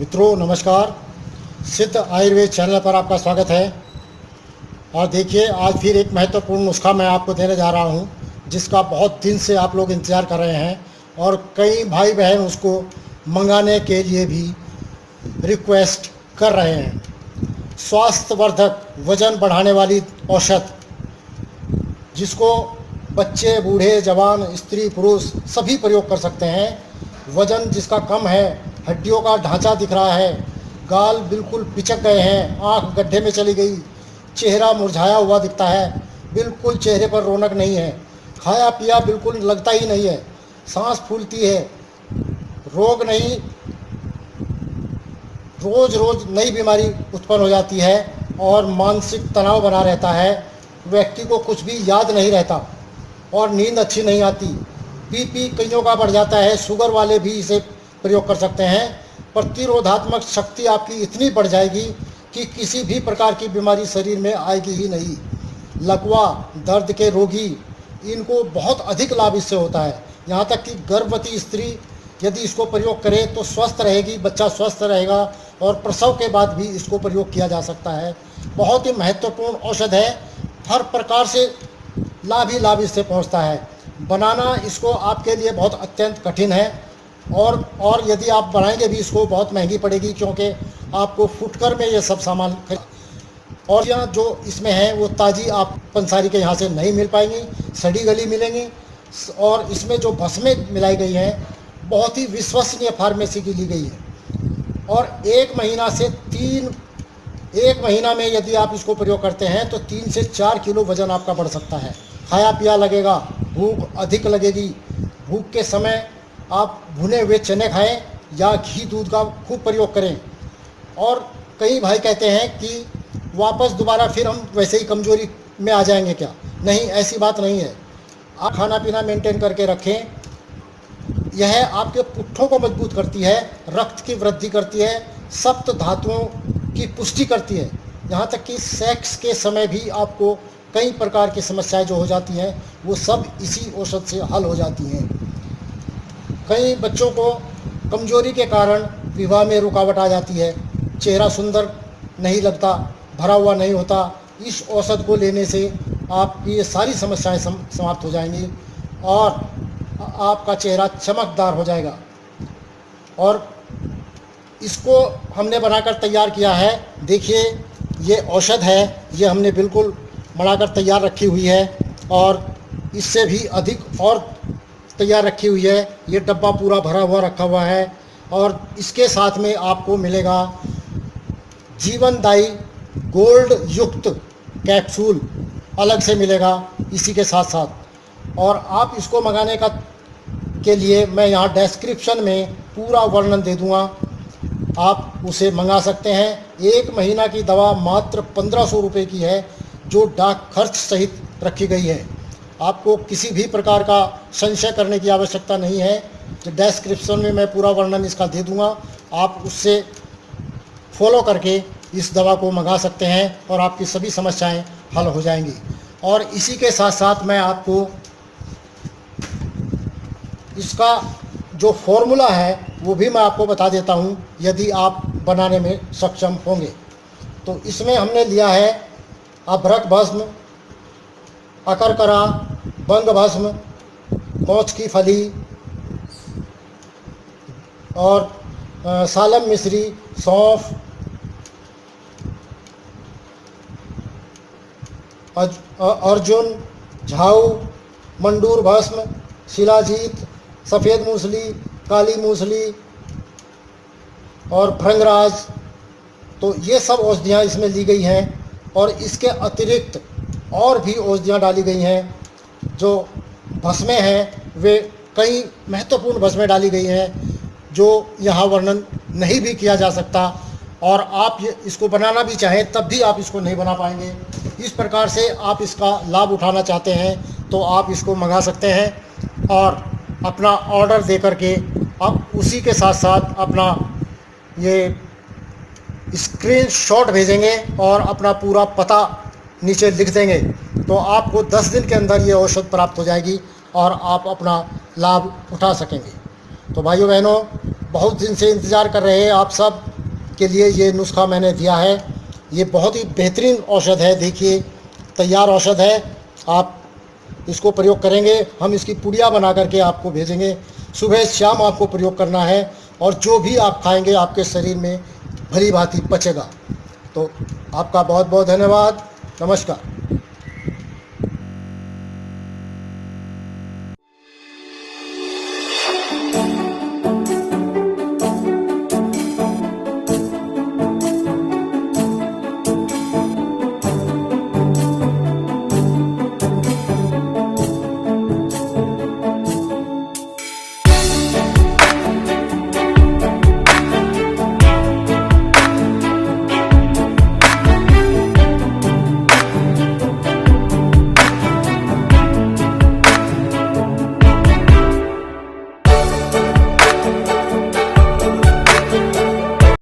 मित्रों नमस्कार। सिद्ध आयुर्वेद चैनल पर आपका स्वागत है। और देखिए, आज फिर एक महत्वपूर्ण नुस्खा मैं आपको देने जा रहा हूं, जिसका बहुत दिन से आप लोग इंतज़ार कर रहे हैं और कई भाई बहन उसको मंगाने के लिए भी रिक्वेस्ट कर रहे हैं। स्वास्थ्यवर्धक वजन बढ़ाने वाली औषध, जिसको बच्चे, बूढ़े, जवान, स्त्री, पुरुष सभी प्रयोग कर सकते हैं। वजन जिसका कम है, हड्डियों का ढांचा दिख रहा है, गाल बिल्कुल पिचक गए हैं, आंख गड्ढे में चली गई, चेहरा मुरझाया हुआ दिखता है, बिल्कुल चेहरे पर रौनक नहीं है, खाया पिया बिल्कुल लगता ही नहीं है, सांस फूलती है, रोग नहीं, रोज़ रोज़ नई बीमारी उत्पन्न हो जाती है और मानसिक तनाव बना रहता है। व्यक्ति को कुछ भी याद नहीं रहता और नींद अच्छी नहीं आती। बीपी कईयों का बढ़ जाता है। शुगर वाले भी इसे प्रयोग कर सकते हैं। प्रतिरोधात्मक शक्ति आपकी इतनी बढ़ जाएगी कि किसी भी प्रकार की बीमारी शरीर में आएगी ही नहीं। लकवा, दर्द के रोगी, इनको बहुत अधिक लाभ इससे होता है। यहाँ तक कि गर्भवती स्त्री यदि इसको प्रयोग करे तो स्वस्थ रहेगी, बच्चा स्वस्थ रहेगा और प्रसव के बाद भी इसको प्रयोग किया जा सकता है। बहुत ही महत्वपूर्ण औषध है। हर प्रकार से लाभ ही लाभ इससे पहुँचता है। बनाना इसको आपके लिए बहुत अत्यंत कठिन है और यदि आप बनाएंगे भी इसको बहुत महंगी पड़ेगी, क्योंकि आपको फुटकर में ये सब सामान और यहाँ जो इसमें है वो ताज़ी आप पंसारी के यहाँ से नहीं मिल पाएंगी, सड़ी गली मिलेंगी। और इसमें जो भस्में मिलाई गई हैं बहुत ही विश्वसनीय फार्मेसी की ली गई है। और एक महीना में यदि आप इसको प्रयोग करते हैं तो 3 से 4 किलो वज़न आपका बढ़ सकता है। खाया पिया लगेगा, भूख अधिक लगेगी। भूख के समय आप भुने हुए चने खाएं या घी दूध का खूब प्रयोग करें। और कई भाई कहते हैं कि वापस दोबारा फिर हम वैसे ही कमज़ोरी में आ जाएंगे क्या? नहीं, ऐसी बात नहीं है। आप खाना पीना मेंटेन करके रखें। यह आपके पुट्ठों को मजबूत करती है, रक्त की वृद्धि करती है, सप्त धातुओं की पुष्टि करती है। यहाँ तक कि सेक्स के समय भी आपको कई प्रकार की समस्याएं जो हो जाती हैं वो सब इसी औषध से हल हो जाती हैं। कई बच्चों को कमजोरी के कारण विवाह में रुकावट आ जाती है, चेहरा सुंदर नहीं लगता, भरा हुआ नहीं होता। इस औषध को लेने से आपकी ये सारी समस्याएं समाप्त हो जाएंगी और आपका चेहरा चमकदार हो जाएगा। और इसको हमने बनाकर तैयार किया है। देखिए, ये औषध है, ये हमने बिल्कुल बनाकर तैयार रखी हुई है और इससे भी अधिक और तैयार रखी हुई है। ये डब्बा पूरा भरा हुआ रखा हुआ है और इसके साथ में आपको मिलेगा जीवनदायी गोल्ड युक्त कैप्सूल अलग से मिलेगा इसी के साथ साथ। और आप इसको मंगाने के लिए मैं यहाँ डिस्क्रिप्शन में पूरा वर्णन दे दूँगा, आप उसे मंगा सकते हैं। 1 महीना की दवा मात्र 1500 रुपये की है, जो डाक खर्च सहित रखी गई है। आपको किसी भी प्रकार का संशय करने की आवश्यकता नहीं है। तो डिस्क्रिप्शन में मैं पूरा वर्णन इसका दे दूंगा, आप उससे फॉलो करके इस दवा को मंगा सकते हैं और आपकी सभी समस्याएं हल हो जाएंगी। और इसी के साथ साथ मैं आपको इसका जो फॉर्मूला है वो भी मैं आपको बता देता हूं, यदि आप बनाने में सक्षम होंगे। तो इसमें हमने लिया है अभ्रक भस्म, अकरकरा, बंग भस्म, मोच की फली और सालम मिश्री, सौंफ, अर्जुन, झाऊ, मंडूर भस्म, शिलाजीत, सफ़ेद मूसली, काली मूसली और भृंगराज। तो ये सब औषधियाँ इसमें ली गई हैं और इसके अतिरिक्त और भी औषधियाँ डाली गई हैं। जो भस्में हैं वे कई महत्वपूर्ण भस्में डाली गई हैं जो यहाँ वर्णन नहीं भी किया जा सकता, और आप इसको बनाना भी चाहें तब भी आप इसको नहीं बना पाएंगे। इस प्रकार से आप इसका लाभ उठाना चाहते हैं तो आप इसको मंगा सकते हैं और अपना ऑर्डर दे करके आप उसी के साथ साथ अपना ये स्क्रीनशॉट भेजेंगे और अपना पूरा पता नीचे लिख देंगे तो आपको 10 दिन के अंदर ये औषध प्राप्त हो जाएगी और आप अपना लाभ उठा सकेंगे। तो भाइयों बहनों, बहुत दिन से इंतज़ार कर रहे हैं आप सब के लिए ये नुस्खा मैंने दिया है। ये बहुत ही बेहतरीन औषध है। देखिए तैयार औषध है, आप इसको प्रयोग करेंगे, हम इसकी पुड़िया बना करके आपको भेजेंगे। सुबह शाम आपको प्रयोग करना है और जो भी आप खाएंगे आपके शरीर में भली भांति पचेगा। तो आपका बहुत बहुत धन्यवाद। नमस्कार।